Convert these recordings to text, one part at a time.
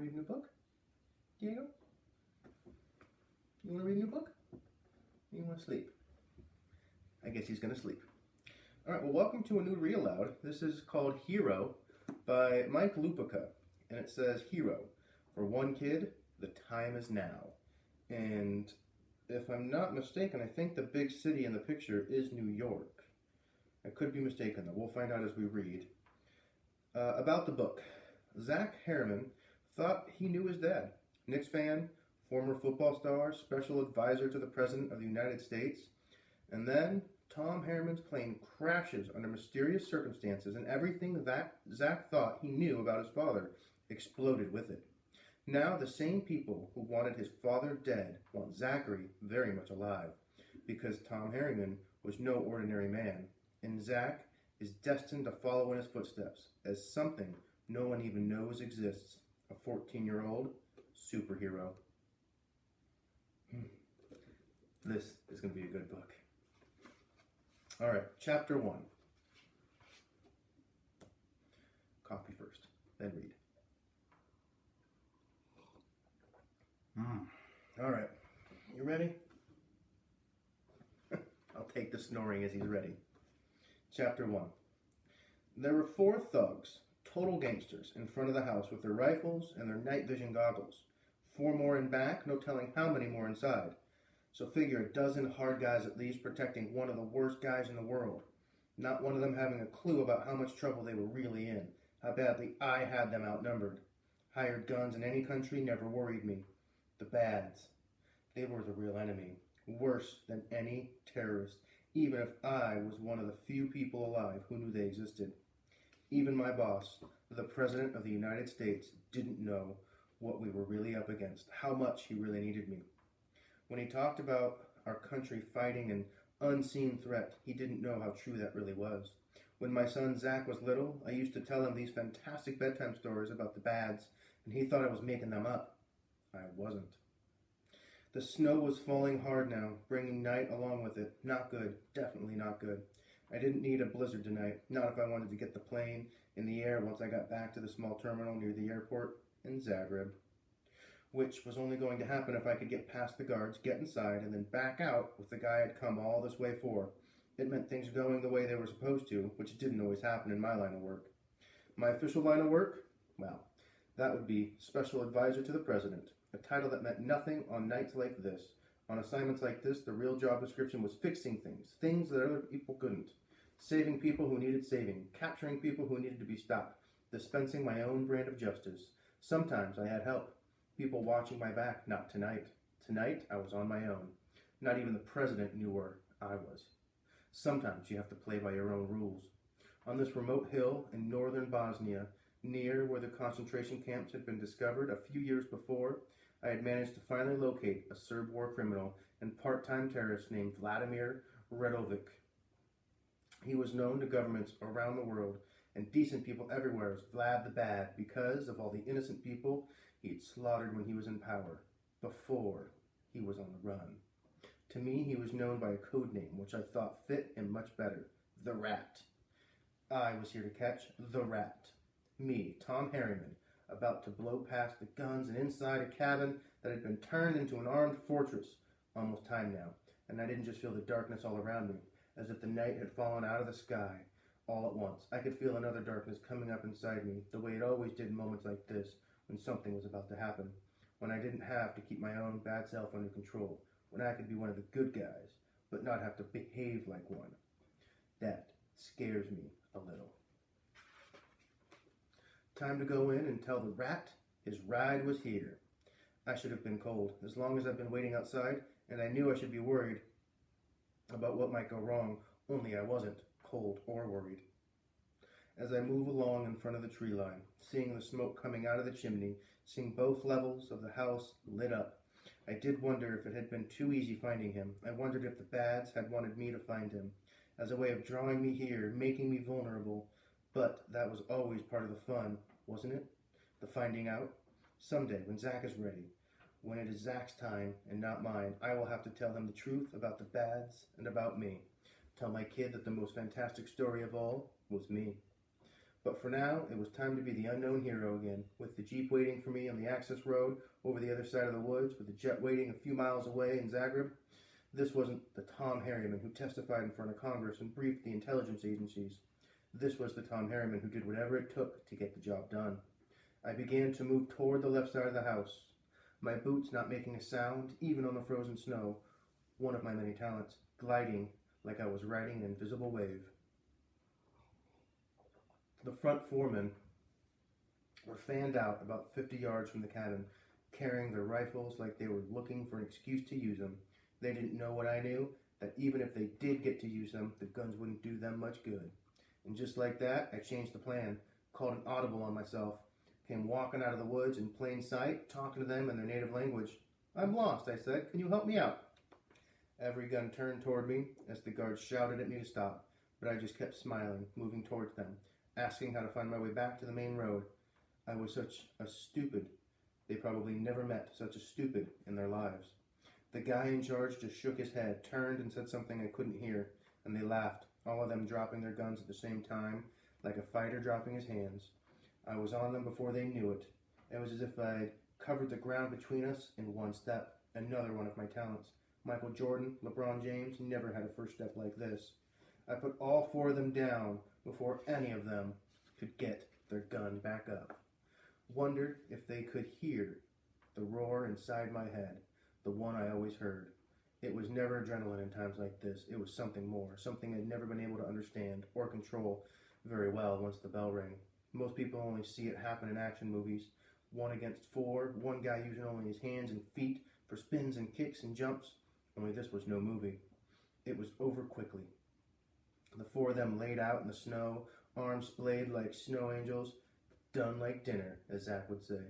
to read a new book? Diego? You want to read a new book? Or you want to sleep? I guess he's going to sleep. All right, well, welcome to a new Read Aloud. This is called Hero by Mike Lupica. And it says, Hero, for one kid, the time is now. And if I'm not mistaken, I think the big city in the picture is New York. I could be mistaken, though. We'll find out as we read. About the book. Zach Harriman thought he knew his dad. Knicks fan, former football star, special advisor to the President of the United States. And then Tom Harriman's plane crashes under mysterious circumstances, and everything that Zach thought he knew about his father exploded with it. Now the same people who wanted his father dead want Zachary very much alive, because Tom Harriman was no ordinary man, and Zach is destined to follow in his footsteps as something no one even knows exists, a 14-year-old superhero. This is going to be a good book. All right, chapter 1. Coffee first, then read. All right, you ready? I'll take the snoring as he's ready. Chapter 1. There were 4 thugs, total gangsters, in front of the house with their rifles and their night vision goggles. 4 more in back, no telling how many more inside. So figure a dozen hard guys at least protecting one of the worst guys in the world. Not one of them having a clue about how much trouble they were really in, how badly I had them outnumbered. Hired guns in any country never worried me. The bads, they were the real enemy, worse than any terrorist, even if I was one of the few people alive who knew they existed. Even my boss, the President of the United States, didn't know what we were really up against, how much he really needed me. When he talked about our country fighting an unseen threat, he didn't know how true that really was. When my son Zach was little, I used to tell him these fantastic bedtime stories about the bads, and he thought I was making them up. I wasn't. The snow was falling hard now, bringing night along with it. Not good, definitely not good. I didn't need a blizzard tonight, not if I wanted to get the plane in the air once I got back to the small terminal near the airport in Zagreb. Which was only going to happen if I could get past the guards, get inside, and then back out with the guy I'd come all this way for. It meant things going the way they were supposed to, which didn't always happen in my line of work. My official line of work? Well, that would be Special Advisor to the President, a title that meant nothing on nights like this. On assignments like this, the real job description was fixing things, things that other people couldn't. Saving people who needed saving, capturing people who needed to be stopped, dispensing my own brand of justice. Sometimes I had help. People watching my back, not tonight. Tonight, I was on my own. Not even the president knew where I was. Sometimes you have to play by your own rules. On this remote hill in northern Bosnia, near where the concentration camps had been discovered a few years before, I had managed to finally locate a Serb war criminal and part-time terrorist named Vladimir Redovic. He was known to governments around the world and decent people everywhere as Vlad the Bad because of all the innocent people he'd slaughtered when he was in power, before he was on the run. To me, he was known by a code name, which I thought fit him much better, the Rat. I was here to catch the Rat. Me, Tom Harriman, about to blow past the guns and inside a cabin that had been turned into an armed fortress. Almost time now, and I didn't just feel the darkness all around me, as if the night had fallen out of the sky all at once. I could feel another darkness coming up inside me, the way it always did in moments like this, when something was about to happen, when I didn't have to keep my own bad self under control, when I could be one of the good guys, but not have to behave like one. That scares me a little. Time to go in and tell the Rat his ride was here. I should have been cold, as long as I've been waiting outside, and I knew I should be worried about what might go wrong, only I wasn't cold or worried. As I move along in front of the tree line, seeing the smoke coming out of the chimney, seeing both levels of the house lit up, I did wonder if it had been too easy finding him. I wondered if the bads had wanted me to find him, as a way of drawing me here, making me vulnerable. But that was always part of the fun, wasn't it? The finding out. Someday, when Zach is ready, when it is Zach's time and not mine, I will have to tell him the truth about the bads and about me. Tell my kid that the most fantastic story of all was me. But for now, it was time to be the unknown hero again, with the Jeep waiting for me on the access road over the other side of the woods, with the jet waiting a few miles away in Zagreb. This wasn't the Tom Harriman who testified in front of Congress and briefed the intelligence agencies. This was the Tom Harriman who did whatever it took to get the job done. I began to move toward the left side of the house, my boots not making a sound, even on the frozen snow, one of my many talents, gliding like I was riding an invisible wave. The front foremen were fanned out about 50 yards from the cabin, carrying their rifles like they were looking for an excuse to use them. They didn't know what I knew, that even if they did get to use them, the guns wouldn't do them much good. And just like that, I changed the plan, called an audible on myself, came walking out of the woods in plain sight, talking to them in their native language. "I'm lost," I said. "Can you help me out?" Every gun turned toward me as the guards shouted at me to stop, but I just kept smiling, moving towards them, asking how to find my way back to the main road. I was such a stupid. They probably never met such a stupid in their lives. The guy in charge just shook his head, turned and said something I couldn't hear, and they laughed, all of them dropping their guns at the same time, like a fighter dropping his hands. I was on them before they knew it. It was as if I'd covered the ground between us in one step, another one of my talents. Michael Jordan, LeBron James never had a first step like this. I put all four of them down before any of them could get their gun back up. Wondered if they could hear the roar inside my head, the one I always heard. It was never adrenaline in times like this. It was something more, something I'd never been able to understand or control very well once the bell rang. Most people only see it happen in action movies. 1 against 4, one guy using only his hands and feet for spins and kicks and jumps. Only this was no movie. It was over quickly. The four of them laid out in the snow, arms splayed like snow angels, done like dinner, as Zach would say.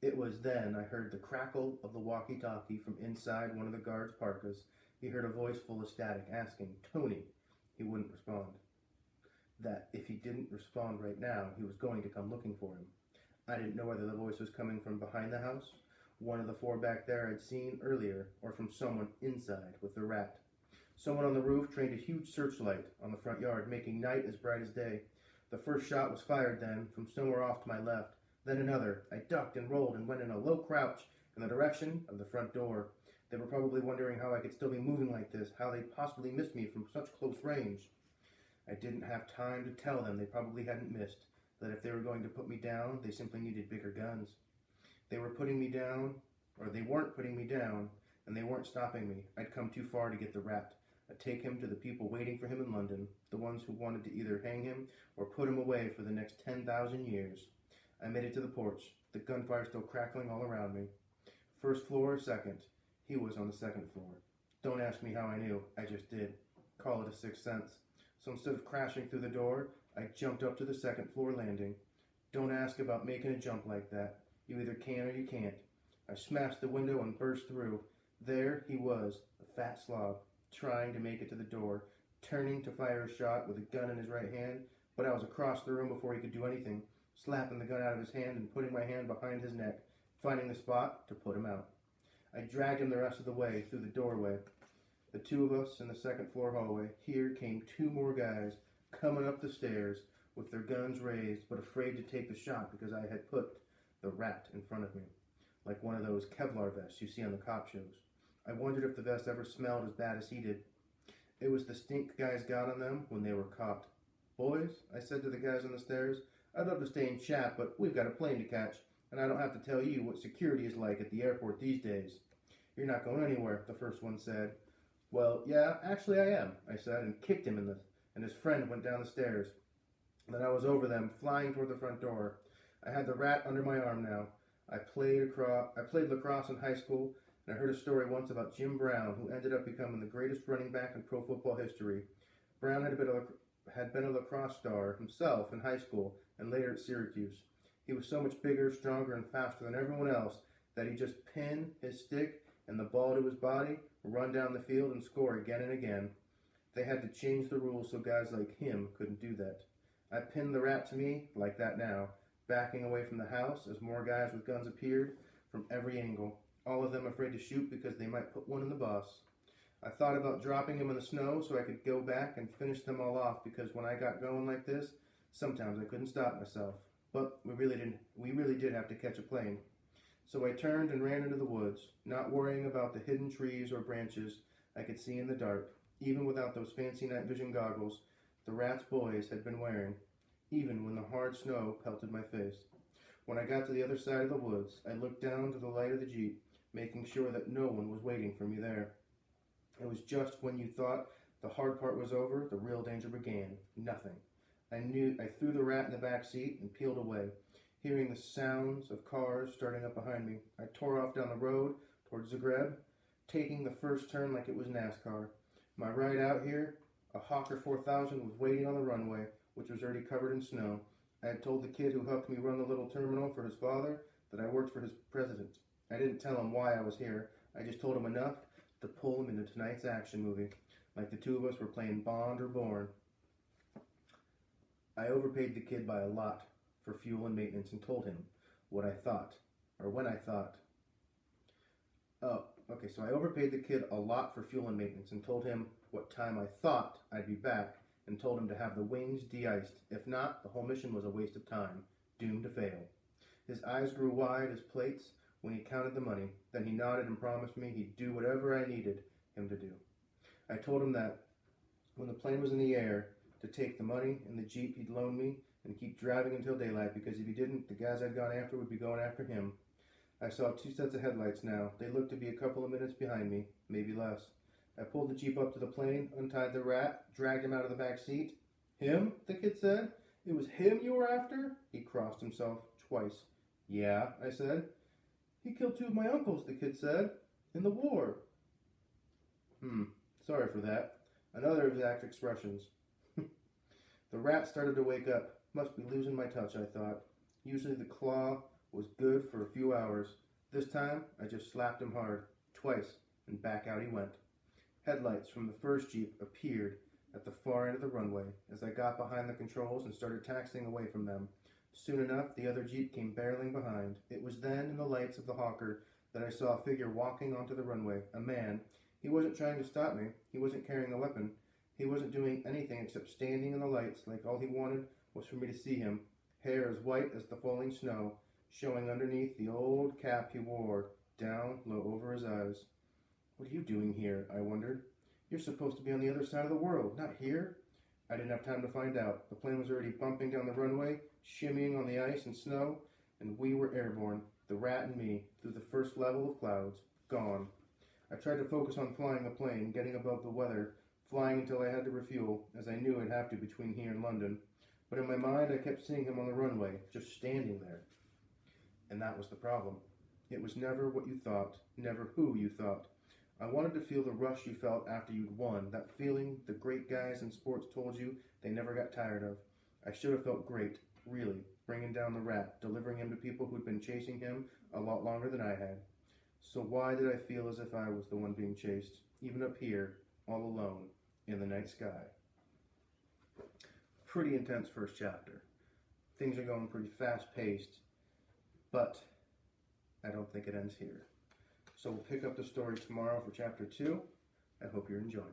It was then I heard the crackle of the walkie-talkie from inside one of the guards' parkas. He heard a voice full of static asking, "Tony." He wouldn't respond. That if he didn't respond right now, he was going to come looking for him. I didn't know whether the voice was coming from behind the house, one of the four back there I'd seen earlier, or from someone inside with the rat. Someone on the roof trained a huge searchlight on the front yard, making night as bright as day. The first shot was fired then, from somewhere off to my left. Then another. I ducked and rolled and went in a low crouch in the direction of the front door. They were probably wondering how I could still be moving like this, how they'd possibly missed me from such close range. I didn't have time to tell them they probably hadn't missed, that if they were going to put me down, they simply needed bigger guns. They were putting me down, or they weren't putting me down, and they weren't stopping me. I'd come too far to get the rat. I'd take him to the people waiting for him in London, the ones who wanted to either hang him or put him away for the next 10,000 years. I made it to the porch, the gunfire still crackling all around me. First floor or second? He was on the second floor. Don't ask me how I knew, I just did. Call it a sixth sense. So instead of crashing through the door, I jumped up to the second floor landing. Don't ask about making a jump like that. You either can or you can't. I smashed the window and burst through. There he was, a fat slob, trying to make it to the door, turning to fire a shot with a gun in his right hand, but I was across the room before he could do anything, slapping the gun out of his hand and putting my hand behind his neck, finding the spot to put him out. I dragged him the rest of the way through the doorway. The two of us in the second floor hallway. Here came two more guys coming up the stairs with their guns raised, but afraid to take the shot because I had put the rat in front of me, like one of those Kevlar vests you see on the cop shows. I wondered if the vest ever smelled as bad as he did. It was the stink guys got on them when they were caught. "Boys," I said to the guys on the stairs, "I'd love to stay and chat, but we've got a plane to catch, and I don't have to tell you what security is like at the airport these days." "You're not going anywhere," the first one said. "Well, yeah, actually I am," I said, and kicked him and his friend went down the stairs. Then I was over them, flying toward the front door. I had the rat under my arm now. I played lacrosse in high school, and I heard a story once about Jim Brown, who ended up becoming the greatest running back in pro football history. Brown had been a lacrosse star himself in high school and later at Syracuse. He was so much bigger, stronger, and faster than everyone else that he'd just pin his stick and the ball to his body, run down the field, and score again and again. They had to change the rules so guys like him couldn't do that. I pinned the rat to me, like that now, backing away from the house as more guys with guns appeared from every angle, all of them afraid to shoot because they might put one in the boss. I thought about dropping him in the snow so I could go back and finish them all off, because when I got going like this, Sometimes I couldn't stop myself, but we really did have to catch a plane. So I turned and ran into the woods, not worrying about the hidden trees or branches I could see in the dark, even without those fancy night vision goggles the Rat's boys had been wearing, even when the hard snow pelted my face. When I got to the other side of the woods, I looked down to the light of the Jeep, making sure that no one was waiting for me there. It was just when you thought the hard part was over, the real danger began. Nothing. I threw the Rat in the back seat and peeled away. Hearing the sounds of cars starting up behind me, I tore off down the road towards Zagreb, taking the first turn like it was NASCAR. My ride out here, a Hawker 4000 was waiting on the runway, which was already covered in snow. I had told the kid who helped me run the little terminal for his father that I worked for his president. I didn't tell him why I was here. I just told him enough to pull him into tonight's action movie, like the two of us were playing Bond or Bourne. I overpaid the kid by a lot for fuel and maintenance and told him what I thought, or when I thought. So I overpaid the kid a lot for fuel and maintenance and told him what time I thought I'd be back and told him to have the wings de-iced. If not, the whole mission was a waste of time, doomed to fail. His eyes grew wide as plates when he counted the money. Then he nodded and promised me he'd do whatever I needed him to do. I told him that when the plane was in the air, to take the money and the Jeep he'd loaned me and keep driving until daylight, because if he didn't, the guys I'd gone after would be going after him. I saw 2 sets of headlights now. They looked to be a couple of minutes behind me, maybe less. I pulled the Jeep up to the plane, untied the Rat, dragged him out of the back seat. Him? The kid said. It was him you were after? He crossed himself twice. Yeah, I said. He killed 2 of my uncles, the kid said, in the war. Sorry for that. Another of his act expressions. The Rat started to wake up. Must be losing my touch, I thought. Usually the claw was good for a few hours. This time, I just slapped him hard, twice, and back out he went. Headlights from the first Jeep appeared at the far end of the runway as I got behind the controls and started taxiing away from them. Soon enough, the other Jeep came barreling behind. It was then, in the lights of the Hawker, that I saw a figure walking onto the runway, a man. He wasn't trying to stop me. He wasn't carrying a weapon. He wasn't doing anything except standing in the lights like all he wanted was for me to see him, hair as white as the falling snow, showing underneath the old cap he wore down low over his eyes. What are you doing here? I wondered. You're supposed to be on the other side of the world, not here. I didn't have time to find out. The plane was already bumping down the runway, shimmying on the ice and snow, and we were airborne, the Rat and me, through the first level of clouds. Gone. I tried to focus on flying the plane, getting above the weather, flying until I had to refuel, as I knew I'd have to between here and London. But in my mind, I kept seeing him on the runway, just standing there. And that was the problem. It was never what you thought, never who you thought. I wanted to feel the rush you felt after you'd won, that feeling the great guys in sports told you they never got tired of. I should have felt great, really, bringing down the Rat, delivering him to people who'd been chasing him a lot longer than I had. So why did I feel as if I was the one being chased, even up here, all alone, in the night sky? Pretty intense first chapter. Things are going pretty fast-paced, but I don't think it ends here. So we'll pick up the story tomorrow for chapter 2. I hope you're enjoying.